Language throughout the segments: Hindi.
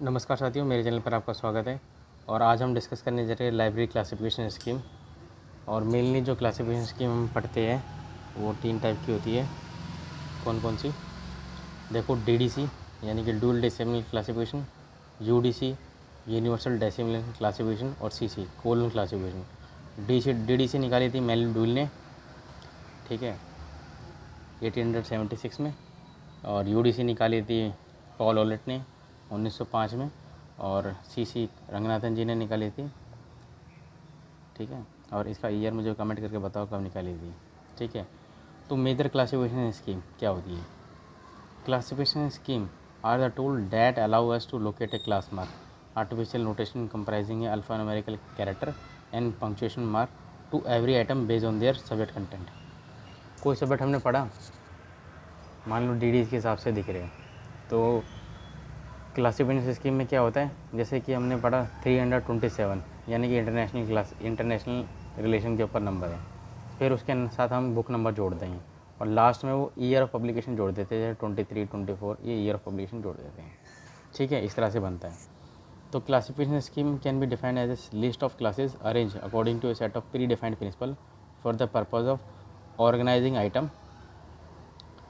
नमस्कार साथियों, मेरे चैनल पर आपका स्वागत है। और आज हम डिस्कस करने जा रहे हैं लाइब्रेरी क्लासिफिकेशन स्कीम। और मेनली जो क्लासिफिकेशन स्कीम हम पढ़ते हैं वो 3 टाइप की होती है। कौन कौन सी? देखो, डीडीसी यानी कि Dewey decimal classification, UDC universal decimal classification और सीसी कोलन क्लासिफिकेशन। डीडीसी निकाली थी मेल डुअल ने, ठीक है, 1876 में। और यूडीसी निकाली थी पॉल ओलेट ने 1905 में। और सीसी रंगनाथन जी ने निकाली थी, ठीक है। और इसका ईयर मुझे कमेंट करके बताओ कब निकाली थी, ठीक है। तो मेजर क्लासिफिकेशन स्कीम क्या होती है? Classification scheme are the tool that allow us to locate a class mark artificial notation comprising a alpha numerical character and punctuation mark to every item based on their subject content. कोई सब्जेक्ट हमने पढ़ा, मान लो डी के हिसाब से दिख रहे हैं, तो क्लासिफिकेशन स्कीम में क्या होता है, जैसे कि हमने पढ़ा 327 यानी कि इंटरनेशनल रिलेशन के ऊपर नंबर है। फिर उसके साथ हम बुक नंबर जोड़ देंगे और लास्ट में वो ईयर ऑफ पब्लिकेशन जोड़ देते हैं, 23, 24 ये ईयर ऑफ पब्लिकेशन जोड़ देते हैं, ठीक है। इस तरह से बनता है। तो classification scheme can be defined as a list of classes arrange according to a set of predefined principle for the purpose of organizing item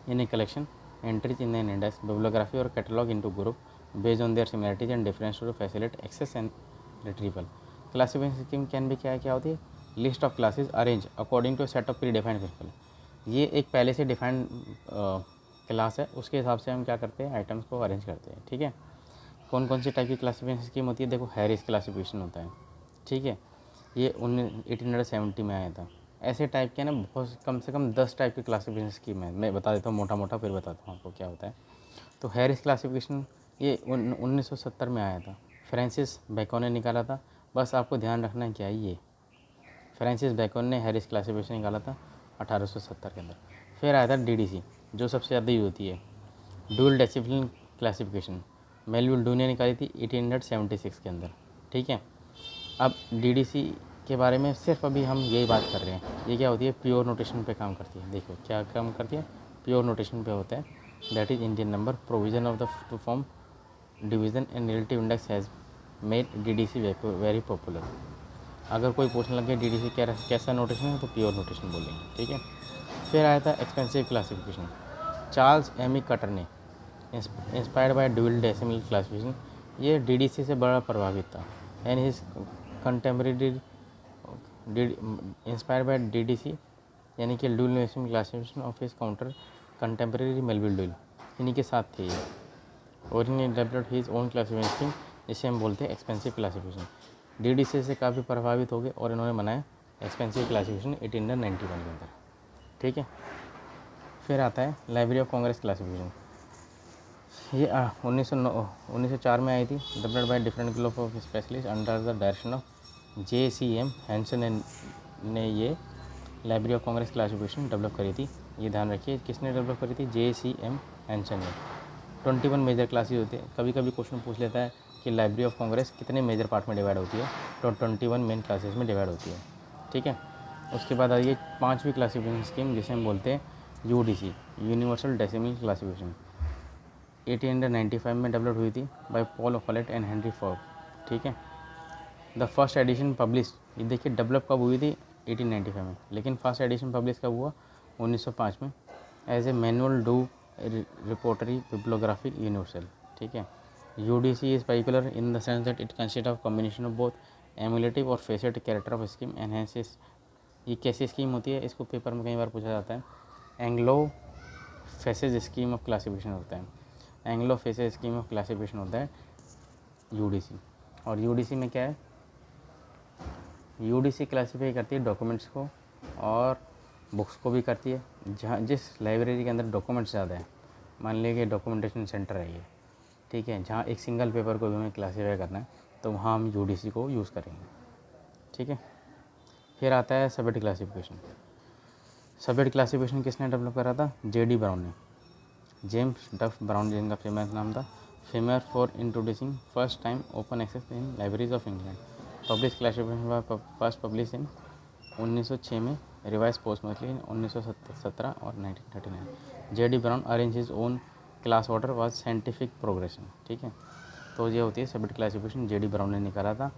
in a collection, entries in an index, bibliography or catalog into group based on their similarities and difference to facilitate access and retrieval. Classification scheme can be क्या होती है? List of classes arrange according to set of predefined principle. ये एक पहले से डिफाइंड क्लास है, उसके हिसाब से हम क्या करते हैं, आइटम्स को अरेंज करते हैं, ठीक है। कौन कौन सी टाइप की क्लासिफिकेशन स्कीम होती है? देखो, हैरिस क्लासिफिकेशन होता है, ठीक है। ये 1870 में आया था। ऐसे टाइप के ना बहुत कम से कम 10 टाइप की क्लासिफिकेशन स्कीम है। मैं बता देता हूँ मोटा मोटा, फिर बताता हूँ आपको क्या होता है। तो हैरिस क्लासिफिकेशन ये 1970 में आया था, फ्रांसिस बेकन ने निकाला था। बस आपको ध्यान रखना है क्या है, ये फ्रांसिस बेकन ने हैरिस क्लासिफिकेशन निकाला था 1870 के अंदर। फिर आया था डीडीसी, जो सबसे ज़्यादा यूज होती है, dual decimal classification. Melville do ने निकाली थी 1876 के अंदर, ठीक है। अब डीडीसी के बारे में सिर्फ अभी हम यही बात कर रहे हैं। ये क्या होती है? प्योर नोटेशन पे काम करती है। देखो क्या काम करती है, प्योर नोटेशन पे होता है। That is Indian number provision of the two form division and relative index has made DDC very popular. अगर कोई पूछने लगे डीडीसी कैसा नोटेशन है, तो प्योर नोटेशन बोलेंगे, ठीक है। फिर आया था expansive classification. Charles Ammi Cutter ने inspired by Dewey decimal classification, ये डीडीसी से बड़ा प्रभावित था। And his contemporary inspired by DDC यानी कि Dewey decimal classification of his counter contemporary Melvil Dewey, इन्हीं के साथ थे ये। और इन्होंने developed his own classification scheme, जिसे हम बोलते हैं एक्सपेंसिव क्लासिफिकेशन। डीडीसी से काफ़ी प्रभावित हो गए और इन्होंने बनाया एक्सपेंसिव क्लासिफिकेशन 1891 के अंदर, ठीक है। फिर आता है लाइब्रेरी ऑफ कांग्रेस क्लासिफिकेशन। ये 1904 में आई थी, developed by different group of specialist under the direction of JCM Hanson ने ये library of Congress classification develop करी थी। ये ध्यान रखिए, किसने डेवलप करी थी? JCM हैंसन ने। 21 मेजर क्लासेज होते हैं। कभी कभी क्वेश्चन पूछ लेता है कि लाइब्रेरी ऑफ कांग्रेस कितने मेजर पार्ट में डिवाइड होती है, तो 21 मेन क्लासेज में डिवाइड होती है, ठीक है। उसके बाद आई है 5वीं क्लासिफिकेशन स्कीम, जिसे हम बोलते हैं UDC यूनिवर्सल डेसिमल क्लासिफिकेशन। 1895 में डेवलप हुई थी by Paul Otlet and Henry फोर्ब, ठीक है। द फर्स्ट एडिशन पब्लिश, ये देखिए डेवलप कब हुई थी? 1895 में, लेकिन फर्स्ट एडिशन पब्लिश कब हुआ? 1905 में, as a manual du repertoire bibliographique universel, ठीक है। UDC is particular in the sense that it consist of combination of both enumerative और facet character of scheme enhances. ये कैसी स्कीम होती है? इसको पेपर में कई बार पूछा जाता है। Anglo faces scheme of classification होता है, Anglo faces scheme of classification होता है UDC। और UDC में क्या है? UDC क्लासीफाई करती है डॉक्यूमेंट्स को और बुक्स को भी करती है। जहाँ जिस लाइब्रेरी के अंदर डॉक्यूमेंट्स ज़्यादा है, मान लीजिए डॉक्यूमेंटेशन सेंटर है ये, ठीक है, जहाँ एक सिंगल पेपर को भी हमें क्लासीफाई करना है, तो वहाँ हम UDC को यूज़ करेंगे, ठीक है। फिर आता है सब्जेक्ट क्लासिफिकेशन। सब्जेक्ट क्लासिफिकेशन किसने डेवलप करा था? JD ब्राउन ने, जेम्स डफ ब्राउन जिनका फेमस नाम था, famous for introducing first time open access in libraries of England. Publish classification first publish in 1906 में, रिवाइज पोस्टमोस्टली इन 1917 और 1939। JD Brown arrange his own class order was scientific progression, ठीक है। तो ये होती है सब्जेक्ट क्लासिफिकेशन, जेडी ब्राउन ने निकाला था।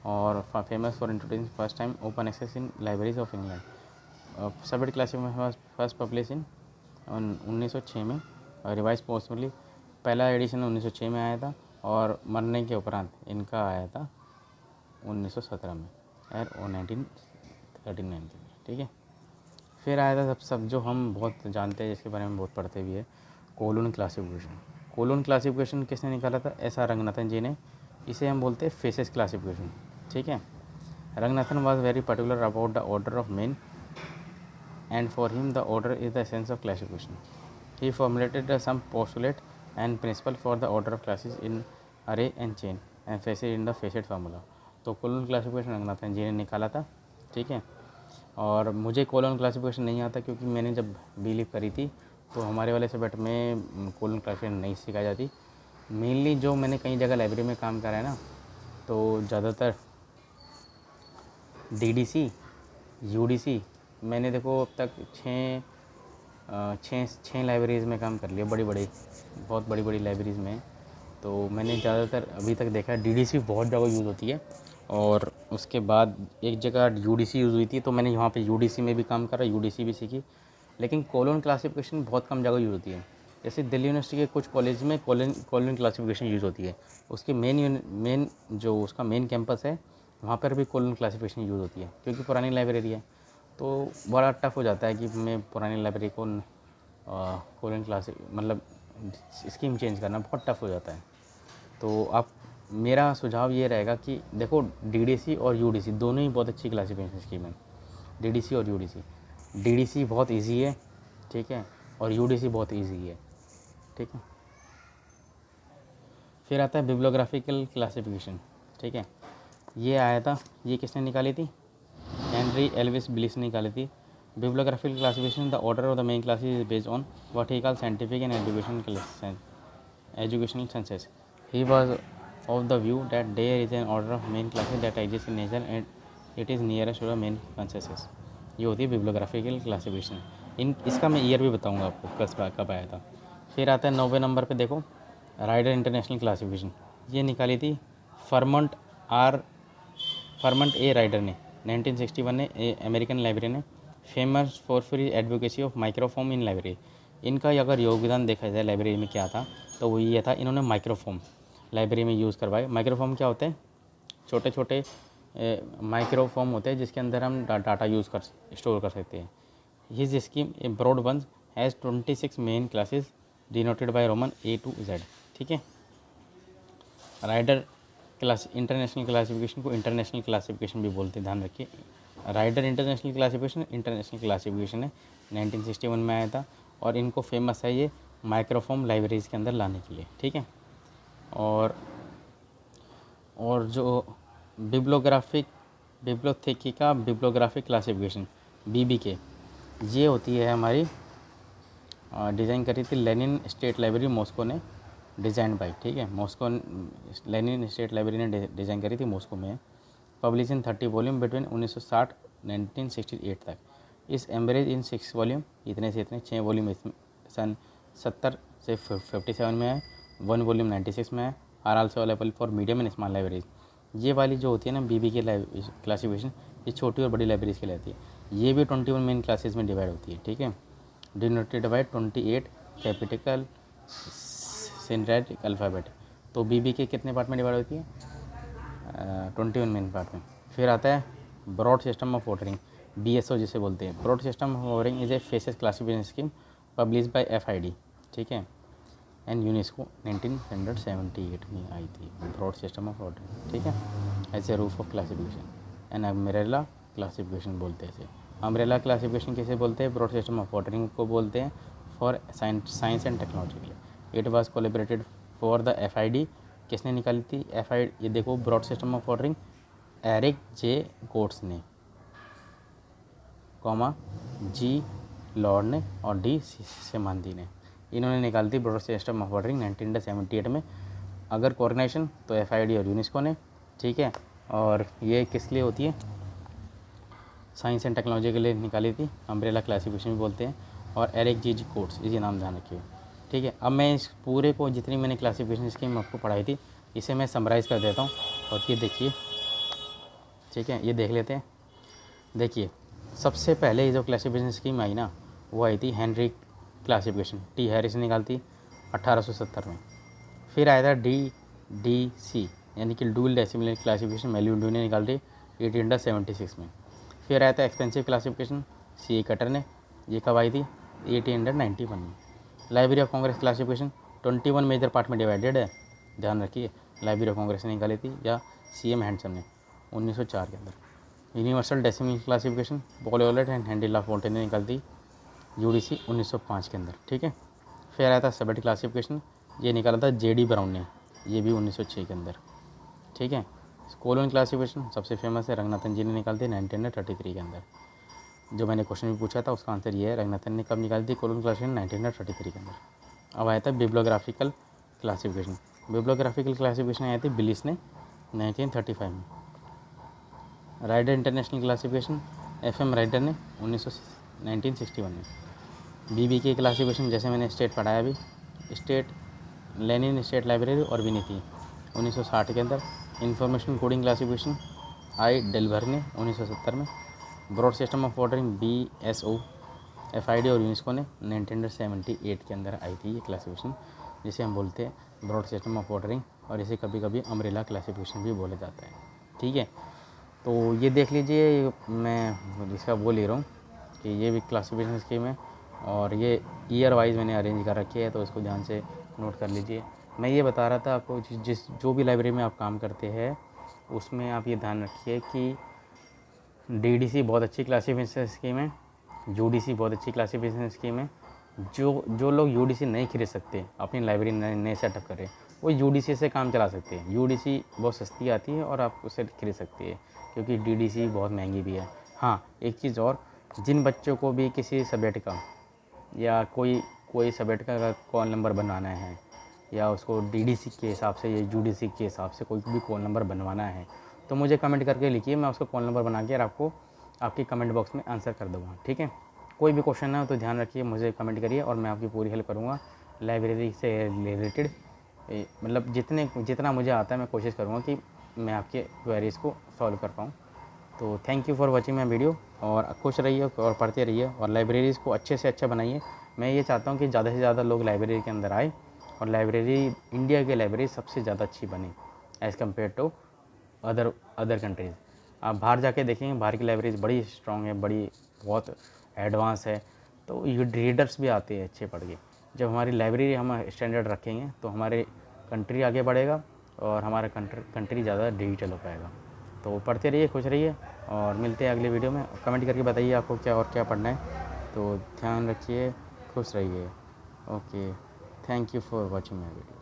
और famous for introducing first time open access in libraries of England. Subject classification first publish in 1906 में, रिवाइज पोस्टली पहला एडिशन 1906 में आया था, और मरने के उपरांत इनका आया था 1917 में और 1939 में, ठीक है। फिर आया था सब जो हम बहुत जानते हैं, जिसके बारे में बहुत पढ़ते भी है, कोलून क्लासिफिकेशन। कोलून क्लासिफिकेशन किसने निकाला था? एस.आर. रंगनाथन जी ने। इसे हम बोलते हैं फेसेस क्लासिफिकेशन, ठीक है। Ranganathan was very particular about the order of main, and for him the order is the essence of classification. He formulated some postulate and principle for the order of classes in array and chain and facet in the facet formula. तो कोलून क्लासिफिकेशन रंगनाथन जी ने निकाला था, ठीक है। और मुझे कोलून क्लासिफिकेशन नहीं आता, क्योंकि मैंने जब बी.लिव करी थी तो हमारे वाले सब्जेक्ट में कोलून क्लासिफिकेशन नहीं सिखाई जाती। मेनली जो मैंने कई जगह लाइब्रेरी में काम करा है ना, तो ज़्यादातर डीडीसी, यूडीसी, मैंने देखो अब तक छः लाइब्रेरीज़ में काम कर लिया, बहुत बड़ी बड़ी लाइब्रेरीज़ में। तो मैंने ज़्यादातर अभी तक देखा है डीडीसी बहुत जगह यूज़ होती है, और उसके बाद एक जगह यूडीसी यूज़ हुई थी, तो मैंने यहाँ पे यूडीसी में भी काम करा, यूडीसी भी सीखी। लेकिन कोलून क्लासिफिकेशन बहुत कम जगह यूज़ होती है। जैसे दिल्ली यूनिवर्सिटी के कुछ कॉलेज में कोलून क्लासिफिकेशन यूज़ होती है। उसकी मेन जो उसका मेन कैंपस है, वहाँ पर भी कोलून क्लासिफिकेशन यूज़ होती है, क्योंकि पुरानी लाइब्रेरी है। तो बड़ा टफ हो जाता है कि मैं पुरानी लाइब्रेरी को कोलून क्लास मतलब स्कीम चेंज करना बहुत टफ हो जाता है। तो आप, मेरा सुझाव ये रहेगा कि देखो, डीडीसी और यूडीसी दोनों ही बहुत अच्छी क्लासिफिकेशन स्कीम है, डीडीसी और यूडीसी। डीडीसी बहुत इजी है, ठीक है, और यूडीसी बहुत इजी है, ठीक है। फिर आता है बिब्लियोग्राफिकल क्लासिफिकेशन, ठीक है। ये आया था, ये किसने निकाली थी? हेनरी एल्विस ब्लिस ने निकाली थी। Bibliographical classification, the order of the main classes is based on what he call scientific and educational senses. He was of the view that there is an order of main classes that exists in nature and it is nearest to the main consensus. ये होती है बिब्लियोग्राफिकल क्लासिफिकेशन। इसका मैं ईयर भी बताऊंगा आपको कब आया था। फिर आता है 90 नंबर पे, देखो, राइडर इंटरनेशनल क्लासिफिकेशन। ये निकाली थी फर्मंट ए राइडर ने 1961 ने, अमेरिकन लाइब्रेरी ने। Famous for free advocacy of microform in library. इनका अगर योगदान देखा जाए लाइब्रेरी में क्या था, तो वो ये था, इन्होंने माइक्रोफोम लाइब्रेरी में यूज़ करवाए। माइक्रोफोम क्या होते हैं? छोटे छोटे माइक्रोफोम होते हैं जिसके अंदर हम डाटा स्टोर कर सकते हैं। His scheme a broad ones has 26 main classes denoted by roman A to Z, ठीक है। राइडर क्लास इंटरनेशनल क्लासिफिकेशन को इंटरनेशनल क्लासिफिकेशन भी बोलते हैं, ध्यान रखिए। राइडर इंटरनेशनल क्लासिफिकेशन है, 1961 में आया था, और इनको फेमस है ये माइक्रोफोम लाइब्रेरीज़ के अंदर लाने के लिए, ठीक है। और जो बिब्लियोग्राफिक क्लासिफिकेशन BBK, ये होती है हमारी, डिज़ाइन करी थी लेनिन स्टेट लाइब्रेरी मॉस्को ने, डिज़ाइन बाई, ठीक है, मॉस्को लेनिन स्टेट लाइब्रेरी ने डिज़ाइन करी थी, मॉस्को में। पब्लिश इन 30 वॉल्यूम बिटवीन 1960 1968 तक। इस एवरेज इन 6 वॉल्यूम, इतने से इतने 6 वॉल्यूम सन 70 से 57 में है, 1 वॉल्यूम 96 में है। Are also available for medium and small libraries. ये वाली जो होती है ना BBK क्लासिफिकेशन, ये छोटी और बड़ी लाइब्रेरीज के लिए आती है। ये भी 21 मेन क्लासेस में डिवाइड होती है, ठीक है, denoted by 28 capital syntactic alphabet. तो BBK कितने पार्ट में डिवाइड होती है? 21 मेन पार्ट में। फिर आता है broad system of ordering, BSO जिसे बोलते हैं। Broad system of ordering is a facets classification scheme publish by FID, ठीक है, एंड यूनेस्को 1978 में आई थी। ब्रॉड सिस्टम ऑफ ऑर्डरिंग, ठीक है, ऐसे roof of classification and umbrella classification बोलते हैं इसे। अम्ब्रेला क्लासिफिकेशन किसे बोलते हैं? ब्रॉड सिस्टम ऑफ ऑर्डरिंग को बोलते हैं फॉर साइंस एंड टेक्नोलॉजी के लिए। It was collaborated for the FID। किसने निकाली थी FID? ये देखो, broad system of ordering Eric J. Coates ने, G. लॉर्ड ने और D. सिमांदी ने, इन्होंने निकाली थी ब्रॉड सिस्टम ऑफ ऑर्डरिंग 1978 में। अगर कोऑर्डिनेशन तो FID और यूनेस्को ने, ठीक है। और ये किस लिए होती है? साइंस एंड टेक्नोलॉजी के लिए निकाली थी। अम्ब्रेला क्लासिफिकेशन भी बोलते हैं। और एरिक G. कोट्स, इसी नाम ध्यान रखिए। ठीक है। अब मैं इस पूरे को जितनी मैंने क्लासिफिकेशन स्कीम आपको पढ़ाई थी इसे मैं समराइज़ कर देता हूँ। और ये देखिए, ठीक है, ये देख लेते हैं। देखिए, सबसे पहले ये जो क्लासिफिकेशन स्कीम आई ना, वो आई थी हेनरी क्लासिफिकेशन, टी हैरिस ने निकाली 1870 में। फिर आया था DDC यानी कि डुअल डेसिमल क्लासिफिकेशन, मेल्विल ने निकाल दी 1876 में। फिर आया था एक्सपेंसिव क्लासिफिकेशन, CA कटर ने, ये कब आई थी 1891 में। Library of Congress classification 21 major part में डिवाइडेड है, ध्यान रखिए, लाइब्रेरी ऑफ कांग्रेस ने निकाली थी या CM हैंडसम ने 1904 के अंदर। Universal decimal classification Paul Otlet and Henri La Fontaine ने निकाल दी UDC 1905 के अंदर, ठीक है। फिर आया था सेबेट क्लासिफिकेशन, ये निकाला था JD ब्राउन ने, ये भी 1906 के अंदर, ठीक है। कोलोन क्लासिफिकेशन सबसे फेमस है, रंगनाथन जी ने निकाल दी 1933 के अंदर। जो मैंने क्वेश्चन भी पूछा था उसका आंसर ये है, रंगनाथन ने कब निकाली थी कोलोन क्लासिफिकेशन 1933 के अंदर। अब आया था बिब्लियोग्राफिकल क्लासिफिकेशन, बिब्लियोग्राफिकल क्लासिफिकेशन आई थी बिलिस ने 1935 में। Rider international classification FM Rider ने 1961 में। BBK क्लासिफिकेशन जैसे मैंने स्टेट पढ़ाया अभी, स्टेट लेनिन स्टेट लाइब्रेरी और भी नहीं थी 1960 के अंदर। इंफॉर्मेशन कोडिंग क्लासिफिकेशन आई डेलवर ने 1970 में। Broad system of ordering BSO FID और यूनेस्को ने 1978 के अंदर आई थी ये क्लासिफिकेशन, जिसे हम बोलते हैं ब्रॉड सिस्टम ऑफ ऑर्डरिंग, और इसे कभी कभी अम्ब्रेला क्लासिफिकेशन भी बोला जाता है, ठीक है। तो ये देख लीजिए, मैं इसका बोल ही रहा हूँ कि ये भी क्लासिफिकेशन स्कीम है और ये ईयर वाइज मैंने अरेंज कर रखी है, तो इसको ध्यान से नोट कर लीजिए। मैं ये बता रहा था आपको, जो भी लाइब्रेरी में आप काम करते हैं उसमें आप ये ध्यान रखिए कि DDC बहुत अच्छी क्लासिफिकेशन स्कीम है, UDC बहुत अच्छी क्लासिफिकेशन स्कीम है। जो लोग UDC नहीं खरीद सकते, अपनी लाइब्रेरी नए सेटअप करें, वो UDC से काम चला सकते हैं। UDC बहुत सस्ती आती है और आप उसे खरीद सकते हैं, क्योंकि DDC बहुत महंगी भी है। हाँ, एक चीज़ और, जिन बच्चों को भी किसी सब्जेक्ट का या कोई सब्जेक्ट का कॉल नंबर बनवाना है, या उसको DDC के हिसाब से या UDC के हिसाब से कोई भी कॉल नंबर बनवाना है, तो मुझे कमेंट करके लिखिए, मैं उसका कॉल नंबर बना के और आपको आपकी कमेंट बॉक्स में आंसर कर दूँगा, ठीक है। कोई भी क्वेश्चन है तो ध्यान रखिए, मुझे कमेंट करिए और मैं आपकी पूरी हेल्प करूँगा लाइब्रेरी से रिलेटेड। मतलब जितना मुझे आता है मैं कोशिश करूँगा कि मैं आपके क्वेरीज़ को सॉल्व कर पाऊँ। तो thank you for watching my video, और खुश रहिए और पढ़ते रहिए और लाइब्रेरीज़ को अच्छे से अच्छा बनाइए। मैं ये चाहता हूँ कि ज़्यादा से ज़्यादा लोग लाइब्रेरी के अंदर आए और लाइब्रेरी, इंडिया की लाइब्रेरी सबसे ज़्यादा अच्छी बने as compare to other countries. आप बाहर जाके देखेंगे, बाहर की लाइब्रेरीज बड़ी स्ट्रॉन्ग है, बहुत एडवांस है, तो ये रीडर्स भी आते हैं अच्छे पढ़ के। जब हमारी लाइब्रेरी हम स्टैंडर्ड रखेंगे तो हमारे कंट्री आगे बढ़ेगा और हमारा कंट्री ज़्यादा डिजिटल हो पाएगा। तो पढ़ते रहिए, खुश रहिए, और मिलते हैं अगले वीडियो में। कमेंट करके बताइए आपको क्या और क्या पढ़ना है। तो ध्यान रखिए, खुश रहिए। Okay, thank you for watching my video.